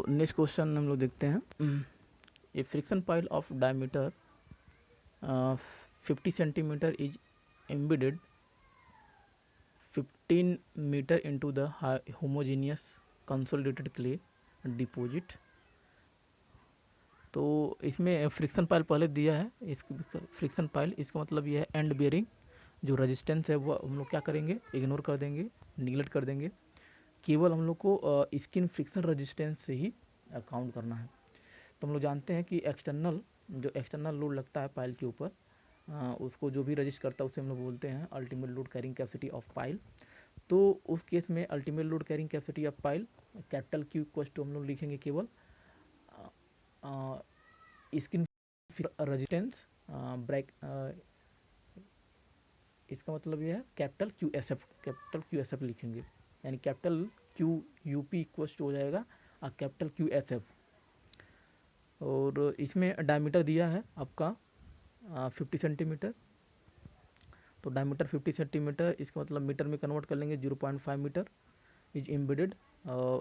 Next question हम लोग देखते हैं। A friction pile of diameter 50 centimetre is embedded 15 metre into the homogeneous consolidated clay deposit. तो इसमें फ्रिक्शन पाइल पहले दिया है। इस फ्रिक्शन पाइल, इसका मतलब ये है एंड बेयरिंग जो रेजिस्टेंस है वो हम लोग क्या करेंगे, इग्नोर कर देंगे, निगलेक्ट कर देंगे। केवल हम लोग को स्किन फ्रिक्शन रेजिस्टेंस से ही काउंट करना है। तो हम लोग जानते हैं कि एक्सटर्नल लोड लगता है पाइल के ऊपर, उसको जो भी रजिस्ट करता है उसे हम लोग बोलते हैं ultimate load carrying capacity of pile. तो उस केस में ultimate load carrying capacity of pile capital Q equals to हम लोग लिखेंगे केवल स्किन रेजिस्टेंस ब्रेक, इसका मतलब ये है कैपिटल क्यू एस एफ लिखेंगे, यानी capital Q U P equals to हो जाएगा कैपिटल क्यू एस एफ। और इसमें डायमीटर दिया है आपका 50 सेंटीमीटर। तो डायमीटर 50 सेंटीमीटर, इसका मतलब मीटर में कन्वर्ट कर लेंगे 0.5 मीटर इज एम्बेडेड।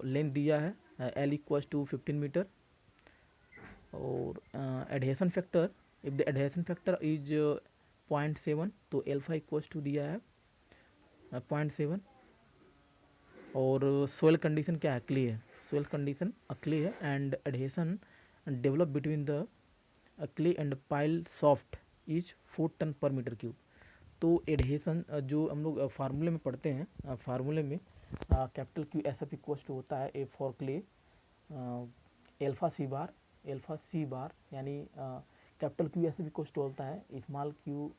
लेंथ दिया है एल इक्वल्स टू 15 मीटर। और adhesion factor, if the adhesion factor is 0.7 तो एल्फा इक्वल्स टू दिया है 0.7। और सोयल कंडीशन क्या है, क्ले है, सोयल कंडीशन क्ले है and adhesion develop between the clay and pile soft is 4 ton per metre cube. तो एडहेशन जो हम लोग फार्मूले में पढ़ते हैं, फार्मूले में capital Q S F equals to होता है A for clay alpha C bar, यानी capital Q S F equals to होता है small Q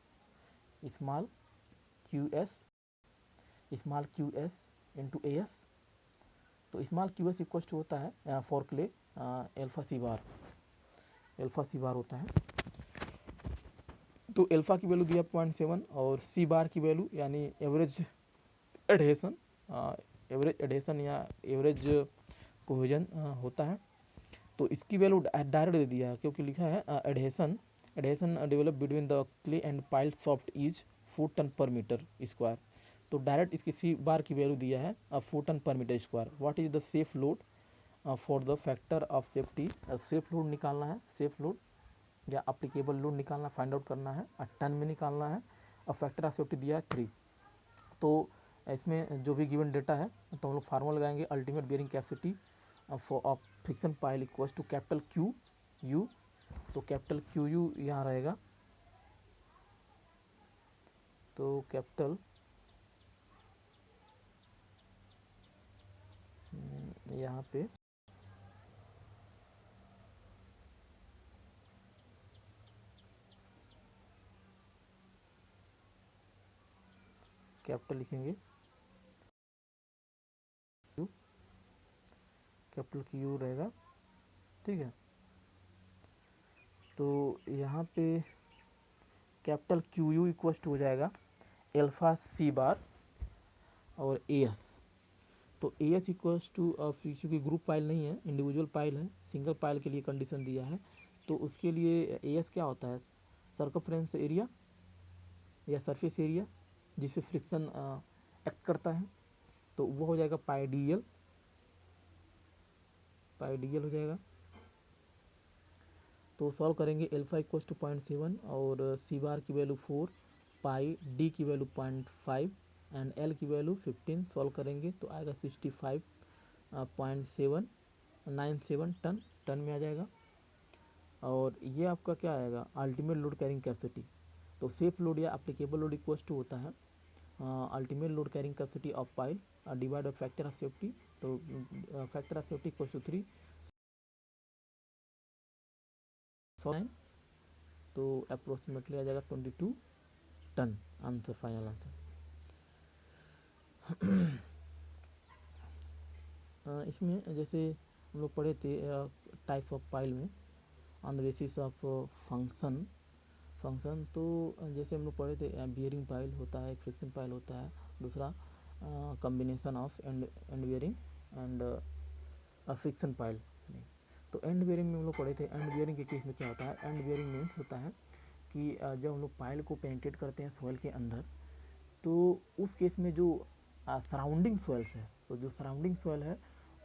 S into A S. तो small Q S equals to होता है फॉर क्ले एल्फा सी बार होता है। तो एल्फा की वैल्यू दिया 0.7 और सी बार की वैल्यू यानी एवरेज एडहेशन या एवरेज कोहेजन होता है। तो इसकी वैल्यू डायरेक्ट दे दिया है क्योंकि लिखा है adhesion develop between the clay and pile soft is 4 ton per metre square. तो डायरेक्ट इसकी सी बार की वैल्यू दिया है 4 ton per metre square. What is the safe load for the factor of safety, safe load निकालना है, safe load या applicable load निकालना, find out करना है, टन में निकालना है और फैक्टर ऑफ सेफ्टी दिया है 3। तो इसमें जो भी गिवन डेटा है तो हम लोग फार्मूला लगाएंगे ultimate bearing capacity of friction pile equals to capital Q U. तो कैपिटल क्यू यू यहाँ रहेगा, तो कैपिटल यहाँ पे कैपिटल लिखेंगे कैपिटल क्यू रहेगा, ठीक है। तो यहाँ पे capital Q U equals to हो जाएगा एल्फा सी बार और ए एस। तो ए एस इक्वल्स टू क्योंकि ग्रुप पाइल नहीं है, इंडिविजुअल पाइल है, सिंगल पाइल के लिए कंडीशन दिया है। तो उसके लिए ए एस क्या होता है, सर्कमफ्रेंस एरिया या सरफेस एरिया जिस पे फ्रिक्शन एक्ट करता है। तो वो हो जाएगा पाई डी एल हो जाएगा। तो सॉल्व करेंगे एल्फा इक्वल्स टू 0.7 और सी बार की वैल्यू 4, पाई डी की वैल्यू 0.5 एंड एल की वैल्यू 15। सॉल्व करेंगे तो आएगा 65.797 टन में आ जाएगा। और ये आपका क्या आएगा, अल्टीमेट लोड कैरिंग कैपेसिटी। तो सेफ लोड या एप्लीकेबल लोड इक्वल्स टू होता है ultimate load carrying capacity of pile divide by factor of safety. तो factor of safety equals to 3, तो अप्रोक्सीमेटली आ जाएगा 22 टन। Answer, final answer. इसमें जैसे हम लोग पढ़े थे टाइप्स ऑफ पाइल में on the basis of function. तो जैसे हम लोग पढ़े थे बियरिंग पाइल होता है, एक फ्रिक्शन पाइल होता है, दूसरा combination of and bearing and friction pile. तो एंड बियरिंग में हम लोग पढ़े थे, एंड बियरिंग के केस में क्या होता है, एंड बियरिंग मीन्स होता है कि जब हम लोग पाइल को पेनिट्रेट करते हैं सॉइल के अंदर, तो उस केस में जो सराउंडिंग सॉइल्स है, तो जो सराउंडिंग सॉइल है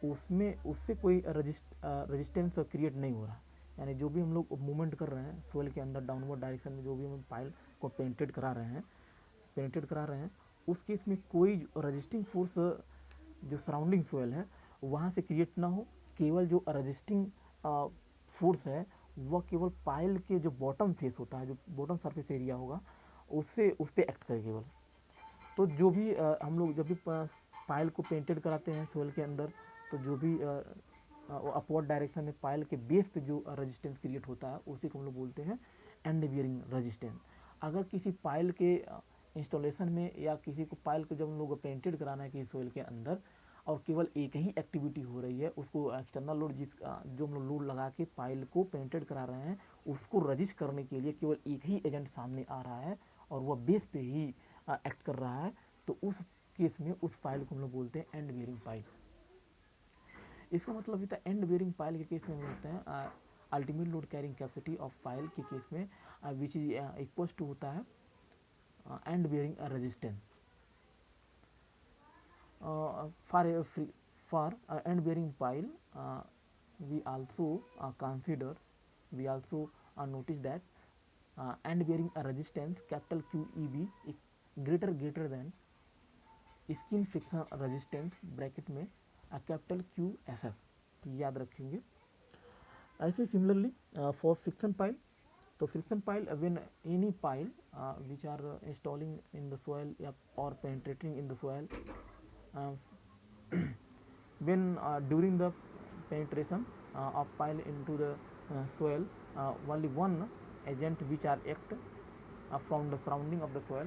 उसमें उससे कोई रजिस्टेंस क्रिएट नहीं हो रहा। यानी जो भी हम लोग मूवमेंट कर रहे हैं सोइल के अंदर डाउनवर्ड डायरेक्शन में, जो भी हम पाइल को पेनिट्रेट करा रहे हैं उस केस में कोई रजिस्टिंग फोर्स जो सराउंडिंग सोइल है वहाँ से क्रिएट ना हो। केवल जो रजिस्टिंग फोर्स है वह केवल पाइल के जो बॉटम फेस होता है, जो बॉटम सरफेस एरिया होगा उससे उस पर एक्ट करे केवल। तो जो भी हम लोग जब भी पाइल को पेंटेड कराते हैं सोइल के अंदर, तो जो भी अपवर्ड डायरेक्शन में पाइल के बेस पे जो रेजिस्टेंस क्रिएट होता है उसी को हम लोग बोलते हैं एंड बियरिंग रेजिस्टेंस। अगर किसी पाइल के इंस्टॉलेशन में या किसी को पाइल को जब हम लोग पेंटेड कराना है किसी सोइल के अंदर और केवल एक ही एक्टिविटी हो रही है, उसको एक्सटर्नल लोड जो हम लोग लोड लगा के पाइल को पेंटेड करा रहे हैं उसको रजिस्ट करने के लिए केवल एक ही एजेंट सामने आ रहा है और वह बेस पे ही एक्ट कर रहा है, तो उस केस में उस पाइल को हम लोग बोलते हैं एंड बियरिंग पाइल। इसका मतलब होता है एंड बियरिंग पाइल के केस में हम बोलते हैं ultimate load carrying capacity of pile के केस में विच इज इक्वल टू होता है and bearing resistance. for end bearing pile we also notice that end bearing resistance capital QEB greater than skin friction resistance bracket में capital QSF, याद रखेंगे। ऐसे similarly for friction pile, तो friction pile when any pile which are installing in the soil और penetrating in the soil when during the penetration of pile into the soil, only one agent which are act from the surrounding of the soil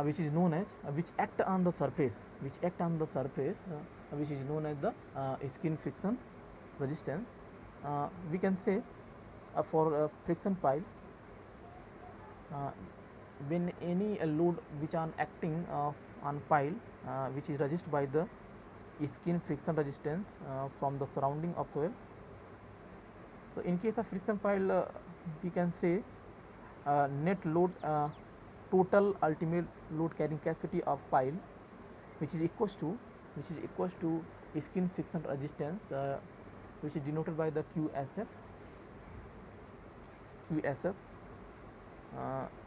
which is known as which act on the surface which is known as the skin friction resistance. We can say for friction pile when any load which are acting on pile which is resisted by the skin friction resistance from the surrounding of soil. So in case of friction pile we can say net load total ultimate load carrying capacity of pile which is equals to skin friction resistance which is denoted by the QSF.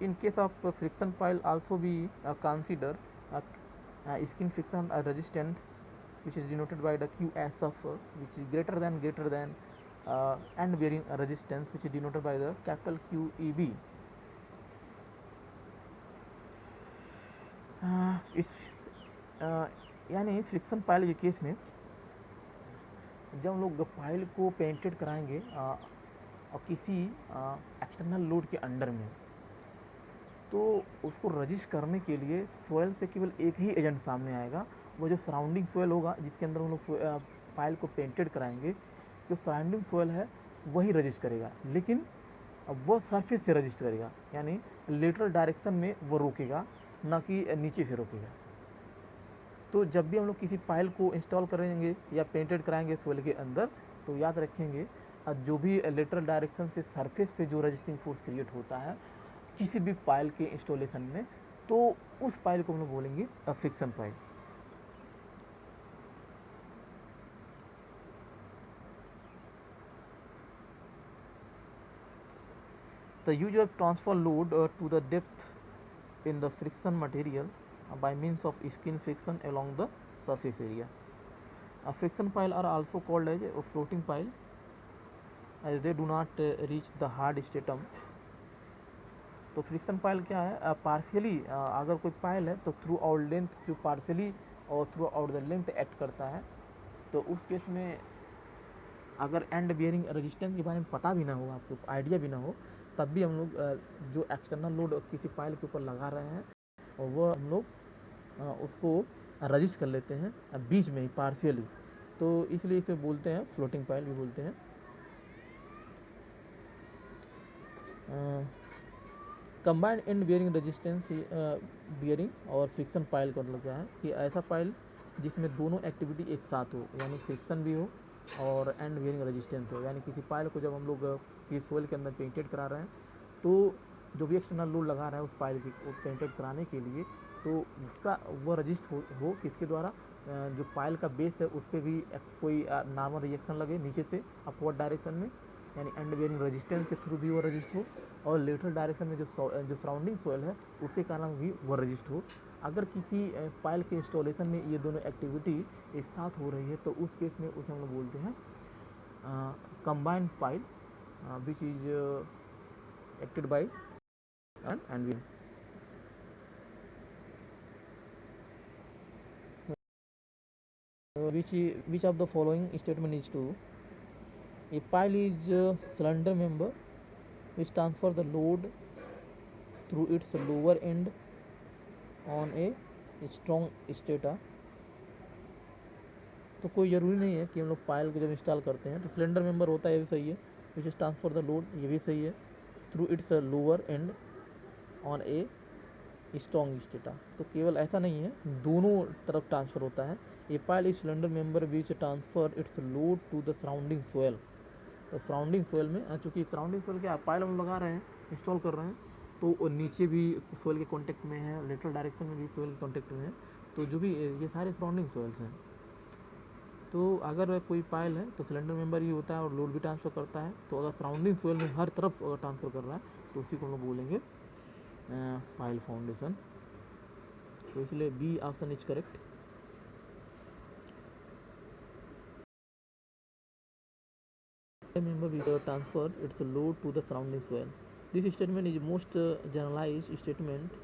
In case of friction pile also we consider skin friction resistance which is denoted by the QSF which is greater than end bearing resistance which is denoted by the capital QEB. इस यानी friction pile के case में जब हम लोग pile को painted कराएंगे और किसी एक्सटर्नल लोड के अंडर में, तो उसको रजिस्ट करने के लिए सोयल से केवल एक ही एजेंट सामने आएगा। वो जो सराउंडिंग सोयल होगा जिसके अंदर हम लोग पाइल को पेंटेड कराएंगे, जो सराउंडिंग सोयल है वही रजिस्ट करेगा, लेकिन वो सरफेस से रजिस्ट करेगा, यानी लेटरल डायरेक्शन में वो रोकेगा, ना कि नीचे से रोकेगा। तो जब भी हम लोग किसी पाइल को इंस्टॉल करेंगे या पेंटेड कराएंगे सोइल के अंदर, तो याद रखेंगे जो भी लेटरल डायरेक्शन से सरफेस पे जो रजिस्टिंग फोर्स क्रिएट होता है किसी भी पाइल के इंस्टॉलेशन में, तो उस पाइल को हम लोग बोलेंगे friction pile. The use of transfer load to the depth in the friction material by means of skin friction along the surface area. Friction pile are also called as a floating pile as they do not reach the hard stratum. तो friction pile क्या है, partially अगर कोई pile है तो through out length जो partially और through out the length act करता है, तो उस केस में अगर एंड बियरिंग रेजिस्टेंस के बारे में पता भी ना हो, आपको आइडिया भी ना हो, तब भी हम लोग जो एक्सटर्नल लोड किसी पाइल के ऊपर लगा रहे हैं और वह हम लोग उसको रजिस्ट कर लेते हैं बीच में ही पार्शियली, तो इसलिए इसे बोलते हैं फ्लोटिंग पाइल भी बोलते हैं। Combined and bearing resistance bearing और फ्रिक्शन पाइल का मतलब क्या है कि ऐसा पाइल जिसमें दोनों एक्टिविटी एक साथ हो, यानी फ्रिक्शन भी हो और एंड बियरिंग रेजिस्टेंस हो। यानी किसी पाइल को जब हम लोग किसी सोइल के अंदर पेंटेड करा रहे हैं, तो जो भी एक्सटर्नल लोड लगा रहा है उस पाइल को पेंटेड कराने के लिए, तो उसका वो रजिस्ट हो किसके द्वारा, जो पाइल का बेस है उस पर भी कोई नॉर्मल रिएक्शन लगे नीचे से अपवर्ड डायरेक्शन में, यानी एंड बेयरिंग रेजिस्टेंस के थ्रू भी वो रजिस्ट हो, और लेटरल डायरेक्शन में जो सराउंडिंग सोयल है उसके कारण भी वो रजिस्ट हो। अगर किसी पाइल के इंस्टॉलेशन में ये दोनों एक्टिविटी एक साथ हो रही है तो उस केस में उसे हम लोग बोलते हैं combined pile which is acted by and win. Which of the following statement is true? A pile is a cylinder member which transfer the load through its lower end on a strong stator। तो कोई ज़रूरी नहीं है कि हम लोग पायल को जब इंस्टॉल करते हैं तो सिलेंडर मेंबर होता है, ये भी सही है, which is transfer the load, ये भी सही है, through it's lower and on a strong strata. तो केवल ऐसा नहीं है, दोनों तरफ ट्रांसफ़र होता है। A pile is cylinder member which transfer its load to the surrounding soil. तो सराउंडिंग सोयल में चूँकि सराउंडिंग सोयल क्या पाइल हम लगा रहे हैं, इंस्टॉल कर रहे हैं, तो नीचे भी सोयल के कॉन्टेक्ट में है, लेटरल डायरेक्शन में भी सोयल के कॉन्टेक्ट में है, तो जो भी ये सारे सराउंडिंग सोयल्स हैं। तो अगर कोई पाइल है तो सिलेंडर मेंबर ही होता है और लोड भी ट्रांसफ़र करता है। तो अगर सराउंडिंग सोयल में हर तरफ ट्रांसफ़र कर रहा है तो उसी को हम लोग बोलेंगे पाइल फाउंडेशन। तो इसलिए B option is correct. Member will transfer its load to the surrounding soil. This statement is most generalized statement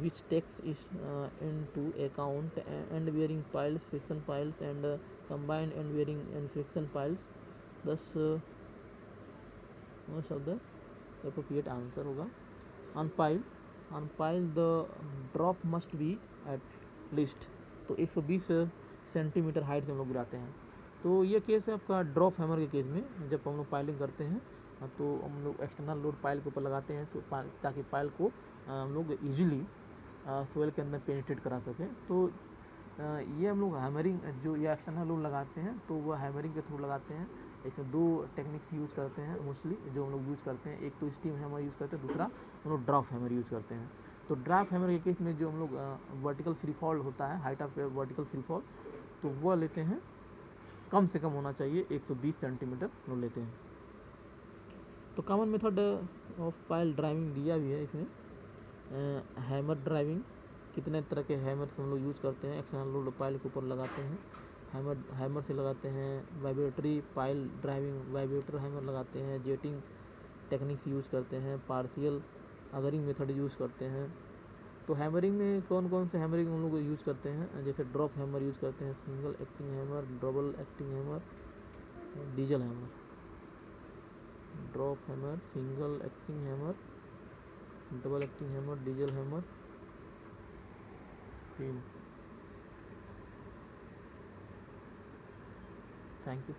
which takes into account end bearing piles, friction piles, and combined end bearing and friction piles. Thus, most of the appropriate answer होगा on pile the drop must be at least। तो 120 centimetre height से हम लोग गिराते हैं। तो ये case है आपका ड्रॉप हैमर के केस में, जब हम लोग पाइलिंग करते हैं तो हम लोग एक्सटर्नल लोड पाइल के ऊपर लगाते हैं ताकि पाइल को हम लोग ईजिली सोयल के अंदर पेनिट्रेट करा सकें। तो ये हम लोग हैमरिंग जो ये एक्सटर्नल लोड लगाते हैं तो वह हैमरिंग के थ्रू लगाते हैं। इसमें दो टेक्निक्स यूज़ करते हैं मोस्टली जो हम लोग यूज़ करते हैं, एक तो स्टीम हैमर यूज़ करते हैं, दूसरा हम लोग ड्रॉप हैमर यूज़ करते हैं। तो ड्रॉप हैमर के केस में जो हम लोग वर्टिकल फ्री फॉल होता है, height of vertical free fall, तो वह लेते हैं कम से कम होना चाहिए 120 सेंटीमीटर लोग लेते हैं। तो common method of pile driving दिया भी है इसमें, हैमर ड्राइविंग, कितने तरह के हैमर हम लोग यूज़ करते हैं, एक्सटर्नल लोड पाइल के ऊपर लगाते हैं, हैमर से लगाते हैं, vibratory pile driving vibrator hammer लगाते हैं, जेटिंग टेक्निक्स यूज़ करते हैं, पार्शियल अगरिंग मेथड यूज़ करते हैं। तो हैमरिंग में कौन कौन से हैमरिंग हम लोग यूज़ करते हैं, जैसे ड्रॉप हैमर यूज़ करते हैं, single acting hammer, double acting hammer, diesel hammer. Drop hammer, single acting hammer, double acting hammer, diesel hammer, तीन। Thank you.